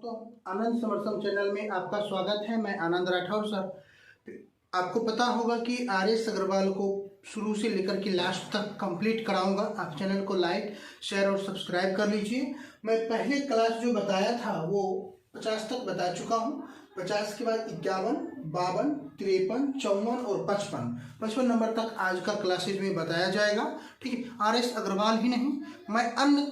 दोस्तों, आनंद समर्थन चैनल में आपका स्वागत है। मैं आनंद राठौर सर। आपको पता होगा कि आर.एस. अग्रवाल को शुरू से लेकर के लास्ट तक कंप्लीट कराऊंगा। आप चैनल को लाइक, शेयर और सब्सक्राइब कर लीजिए। मैं पहले क्लास जो बताया था वो 50 तक बता चुका हूँ। 50 के बाद 51, 52, 53, 54 और 55 नंबर तक आज का क्लासेज में बताया जाएगा। ठीक है, आर.एस. अग्रवाल ही नहीं, मैं अन्य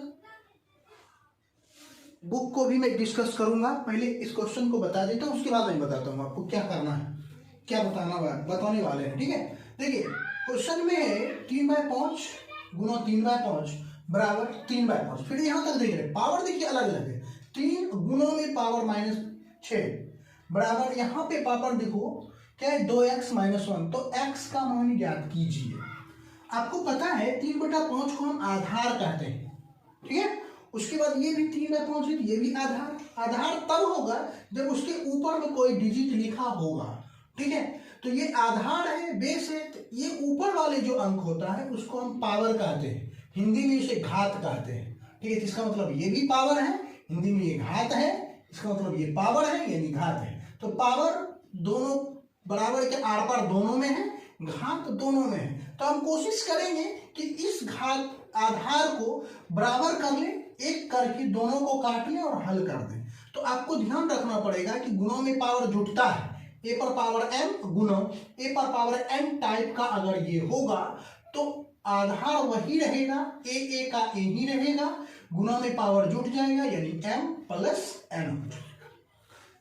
बुक को भी मैं डिस्कस करूंगा। पहले इस क्वेश्चन को बता देता हूँ, उसके बाद मैं बताता हूँ आपको क्या करना है, क्या बताने वाले हैं। ठीक है, देखिए क्वेश्चन में है 3/5 गुना 3/5 बराबर 3/5। फिर यहाँ तक देख रहे पावर, देखिए अलग अलग है। 3 गुना में पावर -6 बराबर यहाँ पे पावर देखो क्या है 2x - 1। तो x का मान ज्ञात कीजिए। आपको पता है 3/5 को हम आधार कहते हैं। ठीक है, उसके बाद ये भी 3/5 है, ये भी आधार तब होगा जब उसके ऊपर में कोई डिजिट लिखा होगा। ठीक है, तो ये आधार है, बेस है। तो ये ऊपर वाले जो अंक होता है उसको हम पावर कहते हैं, हिंदी में इसे घात कहते हैं। ठीक है, इसका मतलब ये भी पावर है, हिंदी में ये घात है, इसका मतलब ये पावर है यानी घात है। तो पावर दोनों बराबर के आर पार दोनों में है, घात दोनों में है। तो हम कोशिश करेंगे कि इस घात आधार को बराबर कर लें, एक करके दोनों को काट लें और हल कर दें। तो आपको ध्यान रखना पड़ेगा कि गुणों में पावर जुटता है। ए पर पावर m गुना ए पर पावर n टाइप का अगर ये होगा तो आधार वही रहेगा, ए का ए ही रहेगा, गुणा में पावर जुट जाएगा यानी m + n।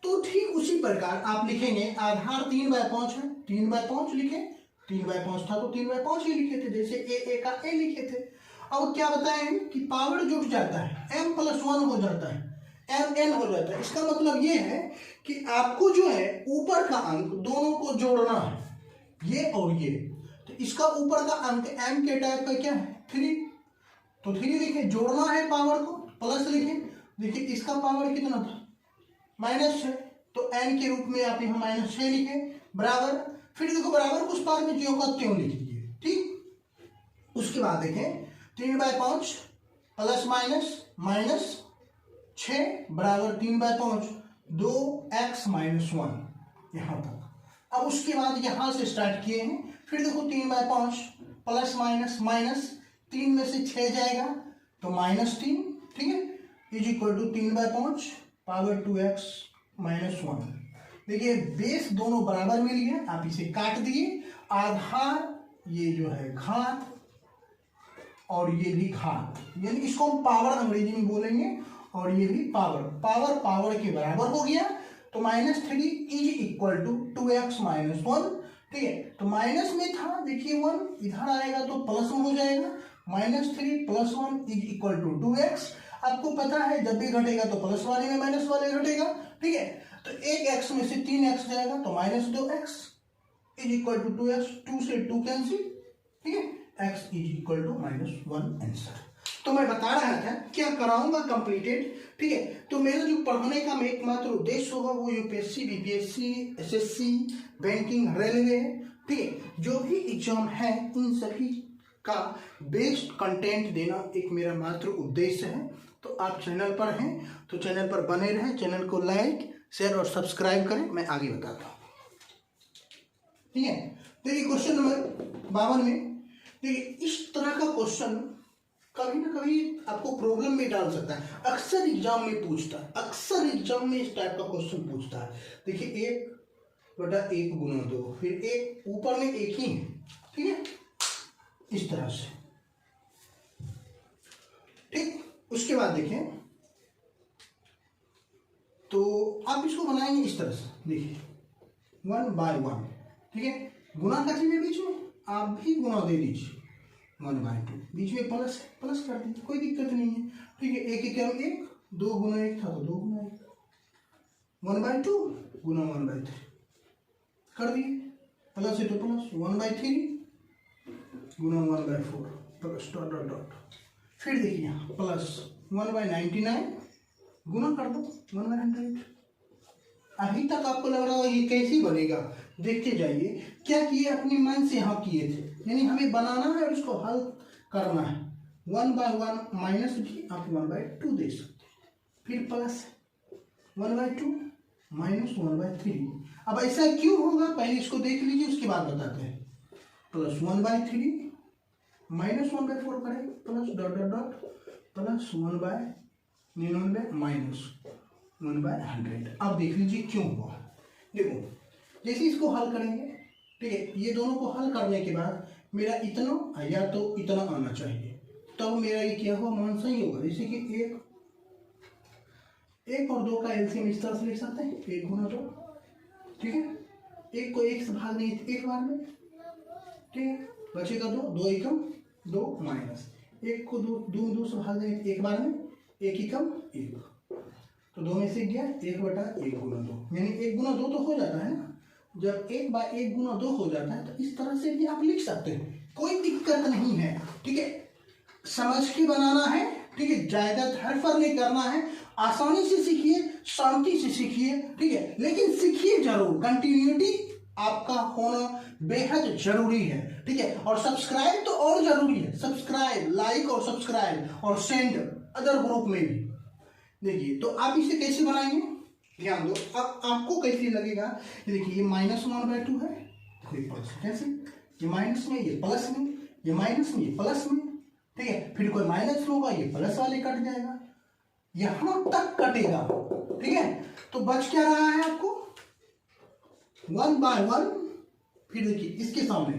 तो ठीक उसी प्रकार आप लिखेंगे आधार 3/5 है, 3/5 लिखे, 3/5 था तो 3/5 ही लिखे थे, जैसे ए का ए लिखे थे। अब क्या बताएं कि पावर जुट जाता है, m + 1 हो जाता है, mn हो जाता है। इसका मतलब ये है कि आपको जो है ऊपर का अंक दोनों को जोड़ना है, ये और ये। तो इसका ऊपर का अंक m के टाइप का क्या है 3, तो 3 लिखे, जोड़ना है पावर को, प्लस लिखे। देखिए इसका पावर कितना था -6, तो n के रूप में आप यहाँ -6 लिखे बराबर। फिर देखो बराबर उस पार में ज्यों का त्यों लिख दीजिए। ठीक, उसके बाद देखें 3/5 ± -6 बराबर 3/5 2x - 1 यहाँ तक। अब उसके बाद यहाँ से स्टार्ट किए हैं। फिर देखो 3/5 ± 3 में से 6 जाएगा तो -3। ठीक है, = 3/5 पावर 2x - 1। देखिए बेस दोनों बराबर मिल गए, आप इसे काट दिए। आधार ये जो है घात और ये भी घात, यानी इसको हम पावर अंग्रेजी में बोलेंगे, और ये भी पावर के बराबर हो गया। तो -3 = 2x - 1। ठीक है, तो माइनस में था, देखिए 1 इधर आएगा तो प्लस में हो जाएगा। -3 + 1 = 2x। आपको पता है जब भी घटेगा तो प्लस वाले में माइनस वाले घटेगा। ठीक है, तो एक x में से 3x जाएगा तो -2x = 2x, 2 से 2 कैंसिल। ठीक है, x = -1 आंसर। तो मैं बता रहा था क्या कराऊंगा कंप्लीटेड। ठीक है, तो मेरा जो पढ़ाने का एकमात्र उद्देश्य होगा वो UPSC, BPSC, SSC, banking, railway, ठीक है, जो भी एग्जाम है इन सभी का बेस्ट कंटेंट देना एक मेरा मात्र उद्देश्य है। तो आप चैनल पर हैं तो चैनल पर बने रहें, चैनल को लाइक, शेयर और सब्सक्राइब करें। मैं आगे बताता हूँ। ठीक है, देखिए क्वेश्चन नंबर 52 में, देखिए इस तरह का क्वेश्चन कभी ना कभी आपको प्रॉब्लम में डाल सकता है। अक्सर एग्जाम में पूछता है, अक्सर एग्जाम में इस टाइप का क्वेश्चन पूछता है। देखिए 1/1 गुना 2, फिर एक ऊपर में एक ही है। ठीक है, इस तरह से। ठीक, उसके बाद देखें तो आप इसको बनाएंगे इस तरह से। देखिए 1/1। ठीक है, गुना कर लीजिए, बीच में आप भी गुना दे दीजिए 1/2, बीच में प्लस कर दीजिए, कोई दिक्कत नहीं है। ठीक है, एक क्या 1, 2 गुना 1 था तो 2 गुना 1, 1/2 गुना 1/3 कर दिए, प्लस है तो प्लस 1/3 गुना 1/4 प्लस डॉट। फिर देखिए यहाँ प्लस 1/99 गुना कर दो 1/100। अभी तक आपको लग रहा होगा ये कैसे बनेगा, देखते जाइए क्या किए, अपने मन से यहाँ किए थे, यानी हमें बनाना है और इसको हल करना है। 1/1 माइनस भी आप 1/2 दे सकते हैं, फिर प्लस 1/2 माइनस 1/3। अब ऐसा क्यों होगा पहले इसको देख लीजिए, उसके बाद बताते हैं। प्लस 1/3 माइनस 1/4 करें, plus dot dot dot plus 1/99 minus 1/100। अब देख लीजिए क्यों हुआ। देखो जैसे इसको हल करेंगे, ठीक है, ये दोनों को हल करने के बाद मेरा इतना या तो इतना आना चाहिए, तब मेरा ये क्या हुआ, मान सही होगा। जैसे कि एक और 2 का एलसीएम इस तरह से लिख सकते हैं, 1 गुना 2, ठीक है। एक को 1 से भाग देंगे एक बार में, ठीक है, बचेगा 2, 2 एकम 2 माइनस 1 को 2 से भाग देंगे एक बार में, 1 एकम 1, तो 2 में से गया 1/1 गुना 2, यानी 1 गुना 2 तो हो जाता है ना। जब 1/1 गुना 2 हो जाता है तो इस तरह से भी आप लिख सकते हैं, कोई दिक्कत नहीं है, ठीक है। समझ के बनाना है, ठीक है, ज्यादा हड़फड़ नहीं करना है, आसानी से सीखिए, शांति से सीखिए, ठीक है, लेकिन सीखिए जरूर। कंटिन्यूटी आपका होना बेहद जरूरी है, ठीक है। और सब्सक्राइब तो और जरूरी है, सब्सक्राइब, लाइक और सब्सक्राइब और सेंड अदर ग्रुप में भी। देखिए तो आप इसे कैसे बनाएंगे, ध्यान दो। अब आपको कैसे लगेगा, देखिए ये माइनस 1/2 है, कैसे, ये माइनस में, ये प्लस में, ये माइनस में, ये प्लस में, ठीक है। फिर कोई माइनस होगा, ये प्लस वाले कट जाएगा, यहां तक कटेगा, ठीक है। तो बच क्या रहा है आपको 1/1, फिर देखिए इसके सामने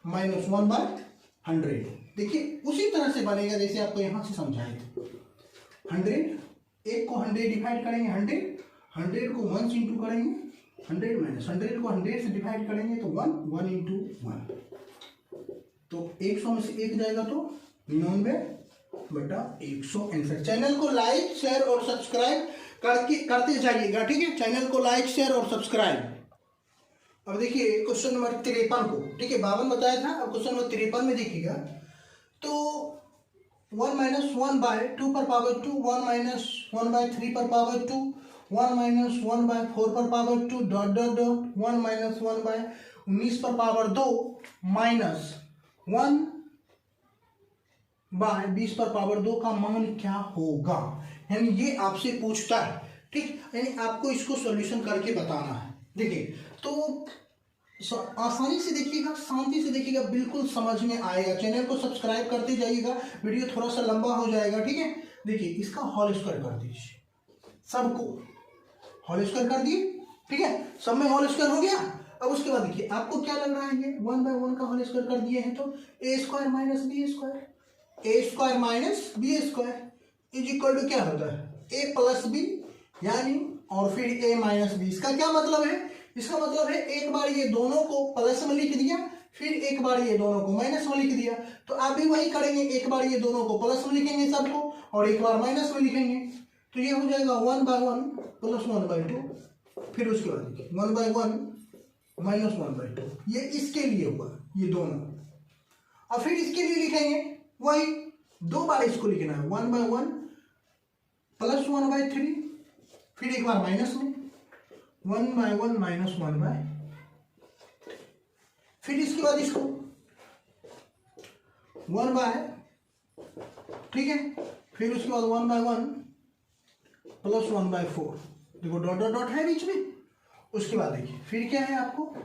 माइनस 1/100। देखिए उसी तरह से बनेगा जैसे आपको यहां से समझाए थे। 100, एक को 100 डिवाइड करेंगे 100 को 1 से इंटू करेंगे 100 माइनस 100 को 100 से डिवाइड करेंगे तो 1 इंटू 1, तो 100 में से 1 जाएगा तो 99/161। चैनल को लाइक शेयर और सब्सक्राइब करते जाइएगा, ठीक है। चैनल को लाइक शेयर और सब्सक्राइब। अब देखिए क्वेश्चन नंबर 53 को, ठीक है, 52 बताया था, अब क्वेश्चन नंबर 53 में देखिएगा तो 1 माइनस 1/2 पर पावर 2, 1 माइनस 1/3 पर पावर 2, 1 माइनस 1/4 पर power 2 dot dot dot 1 minus 1/19 पर पावर 2 माइनस 1/20 पर पावर 2 का मान क्या होगा। यानी ये आपसे पूछता है, ठीक, यानी आपको इसको सॉल्यूशन करके बताना है। देखिए तो आसानी से देखिएगा, शांति से देखिएगा, बिल्कुल समझ में आएगा। चैनल को सब्सक्राइब करते जाइएगा, वीडियो थोड़ा सा लंबा हो जाएगा, ठीक है। देखिए इसका होल स्क्वायर कर दीजिए, सबको होल स्क्वायर कर दिए, ठीक है, सब में होल स्क्वायर हो गया। अब उसके बाद देखिए आपको क्या लग रहा है, ये 1/1 का होल स्क्वायर कर दिए हैं तो a² minus b square is equal to क्या होता है, a प्लस b, यानी और फिर a माइनस b। इसका क्या मतलब है, इसका मतलब है एक बार ये दोनों को प्लस में लिख दिया, फिर एक बार ये दोनों को माइनस में लिख दिया, तो आप भी वही करेंगे, एक बार ये दोनों को प्लस में लिखेंगे सबको और एक बार माइनस में लिखेंगे, तो ये हो जाएगा 1/1 प्लस 1/2, फिर उसके बाद देखिए 1/1 माइनस 1/2, ये इसके लिए हुआ ये दोनों। और फिर इसके लिए लिखेंगे वही, 2 बार इसको लिखना है, 1/1 प्लस 1/3, फिर एक बार माइनस में 1/1 माइनस 1/, फिर इसके बाद इसको 1/, ठीक है, फिर उसके बाद 1/1 प्लस 1/4, देखो डॉट डॉट डॉट है बीच में। उसके बाद देखिए फिर क्या है आपको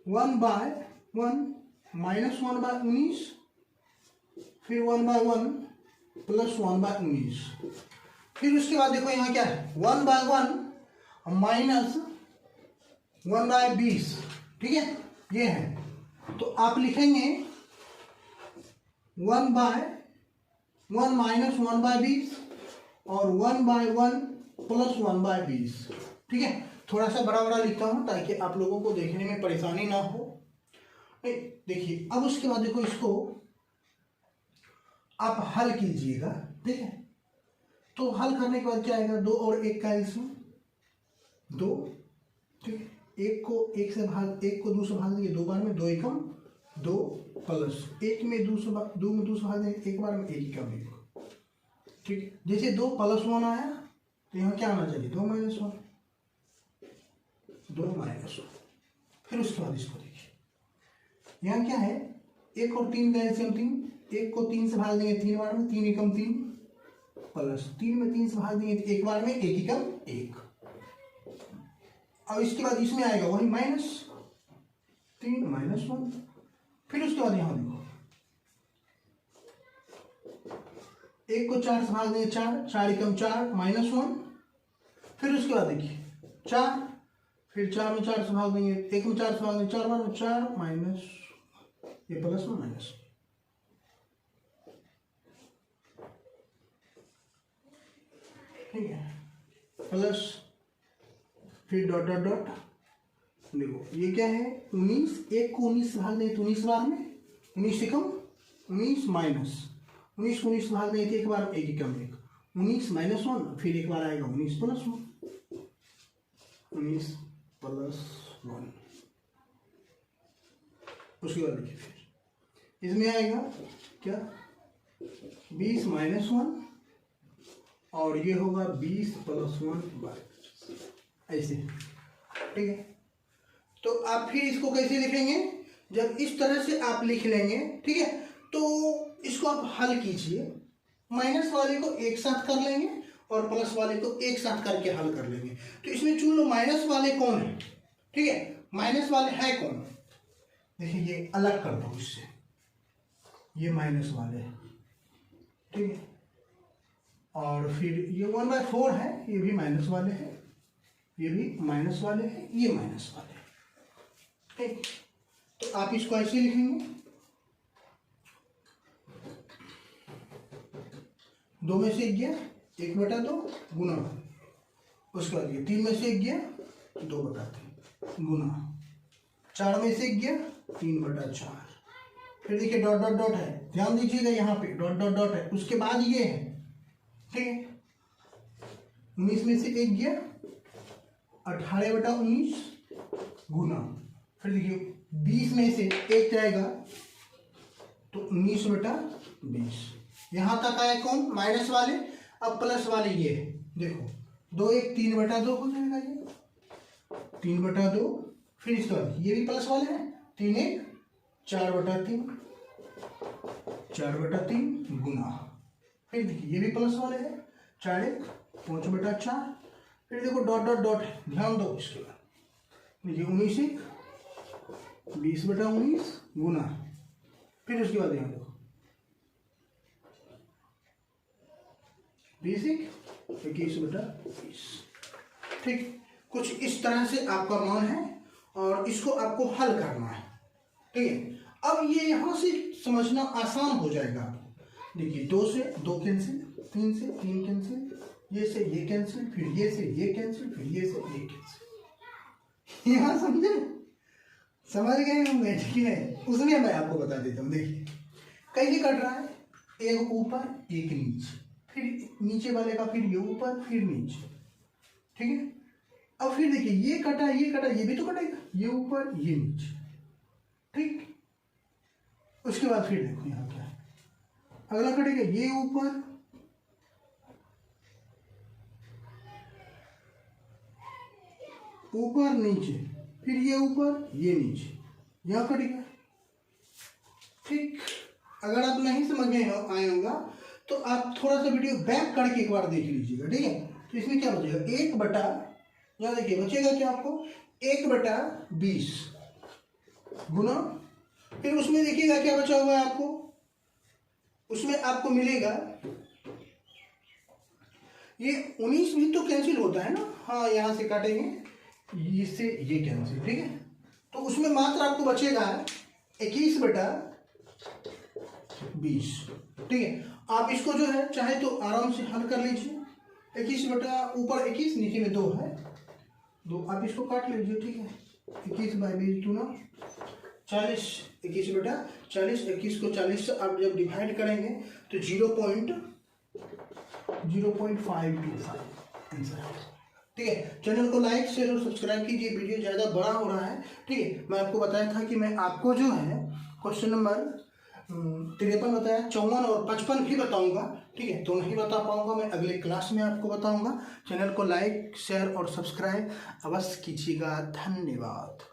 1/1 माइनस 1/19, फिर 1/1 प्लस 1/19, फिर उसके बाद देखो यहाँ क्या है 1/1 माइनस 1/20, ठीक है, ये है। तो आप लिखेंगे 1/1 माइनस 1/20 और 1/1 प्लस 1/20, ठीक है। थोड़ा सा बड़ा बड़ा लिखता हूं ताकि आप लोगों को देखने में परेशानी ना हो। देखिए अब उसके बाद देखो इसको आप हल कीजिएगा, ठीक है। तो हल करने के बाद क्या आएगा, 2 और 1 का एलसीएम 2, ठीक है, 1 को 2 से भाग देंगे 2 बार में, 2 एकम 2 प्लस 1 में 2 से भाग देंगे एक बार में, 1 एकम 1, ठीक। जैसे 2 प्लस 1 आया तो यहाँ क्या आना चाहिए 2 माइनस 1, 2 माइनस 1। फिर उसके बाद इसको देखिए यहाँ क्या है, 1 और 3 का एलसीएम 3, 1 को 3 से भाग देंगे 3 बार में, 3 एकम 3 प्लस 3 में 3 से भाग देंगे तो एक बार में एक ही कम 1। अब इसके बाद इसमें आएगा वही -3 -1। फिर उसके बाद यहां देखो 1 को 4 से भाग देंगे 4, 4 एकम 4 -1। फिर उसके बाद देखिए 4, फिर 4 में 4 से भाग देंगे 1 में 4 से भाग देंगे 4 बार में 4 माइनस ये प्लस में माइनस। ठीक है प्लस फिर डॉट डॉट डॉट। देखो ये क्या है 19, 1 को 19 से भाग देंगे तो 19 बार में 19 एकम 19 माइनस 19 को 19 से भाग देंगे एक बार एक एकम 1 19 -1। फिर एक बार आएगा 19 + 1 19 + 1। उसके बाद देखिए फिर इसमें आएगा क्या 20 -1 और ये होगा 20 + 1 ऐसे। ठीक है तो आप फिर इसको कैसे लिखेंगे, जब इस तरह से आप लिख लेंगे ठीक है तो इसको आप हल कीजिए। माइनस वाले को एक साथ कर लेंगे और प्लस वाले को एक साथ करके हल कर लेंगे। तो इसमें चुन लो माइनस वाले कौन है। ठीक है माइनस वाले है कौन, देखिए ये अलग कर दो इससे, ये माइनस वाले है। ठीक है और फिर ये 1/4 है, ये भी माइनस वाले है, ये भी माइनस वाले है, ये माइनस वाले है। ठीक तो आप इसको ऐसे लिखेंगे 2 में से 1 गया 1/2 गुना, उसके बाद ये 3 में से 1 गया 2/3 गुना, 4 में से 1 गया 3/4। फिर देखिए डॉट डॉट डॉट है, ध्यान दीजिएगा यहाँ पे डॉट डॉट डॉट है, उसके बाद ये है। ठीक है 19 में से 1 गया 18/19 गुना, फिर देखिए 20 में से 1 जाएगा तो 19/20। यहां तक आए कौन माइनस वाले। अब प्लस वाले ये है देखो 2 1 3/2 हो जाएगा, ये 3/2। फिर इसके बाद ये भी प्लस वाले हैं 3 1 4/3 4/3 गुना, फिर देखिए ये भी प्लस वाले हैं 4 1 5/4। फिर देखो डॉट डॉट डॉट है, ध्यान दो इसके बाद देखिए 19 1 20/19 गुना, फिर उसके बाद यहाँ देखो 20 21/20। ठीक कुछ इस तरह से आपका मान है और इसको आपको हल करना है। ठीक है अब ये यहां से समझना आसान हो जाएगा आपको। देखिए 2 से 2 कैंसिल, 3 से 3 कैंसिल, ये से ये कैंसिल, फिर ये से ये कैंसिल, फिर ये से ये कैंसिल। यहां समझे, समझ गए होंगे। ठीक है उसमें मैं आपको बता देता हूँ। देखिए कैसे कट रहा है, एक ऊपर एक नीचे, फिर नीचे वाले का फिर ये ऊपर फिर नीचे। ठीक है अब फिर देखिए ये कटा ये भी तो कटेगा, ये ऊपर ये नीचे। ठीक उसके बाद फिर देखो यहाँ क्या है, अगला कटेगा ये ऊपर ऊपर नीचे, फिर ये ऊपर ये नीचे, यहाँ कटेगा। ठीक अगर आप नहीं समझ में आए होगा तो आप थोड़ा सा वीडियो बैक करके एक बार देख लीजिएगा। ठीक है तो इसमें क्या बचेगा 1/, यहाँ देखिए बचेगा क्या आपको 1/20 गुना, फिर उसमें देखिएगा क्या बचा हुआ है आपको, उसमें आपको मिलेगा ये 19 भी तो कैंसिल होता है ना, हाँ यहाँ से काटेंगे इससे ये कैंसिल। ठीक है तो उसमें मात्र आपको बचेगा 21/20। ठीक है आप इसको जो है चाहे तो आराम से हल कर लीजिए, 21 ऊपर 21 नीचे में 2 है 2, आप इसको काट लीजिए। ठीक है 21/20 2 40, 21/40, 21 को 40 से आप जब डिवाइड करेंगे तो 0.0525 आंसर। ठीक है चैनल को लाइक शेयर और सब्सक्राइब कीजिए, वीडियो ज़्यादा बड़ा हो रहा है। ठीक है मैं आपको बताया था कि मैं आपको जो है क्वेश्चन नंबर 53 बताया, 54 और 55 भी बताऊंगा। ठीक है तो नहीं बता पाऊंगा, मैं अगले क्लास में आपको बताऊंगा। चैनल को लाइक शेयर और सब्सक्राइब अवश्य कीजिएगा। धन्यवाद।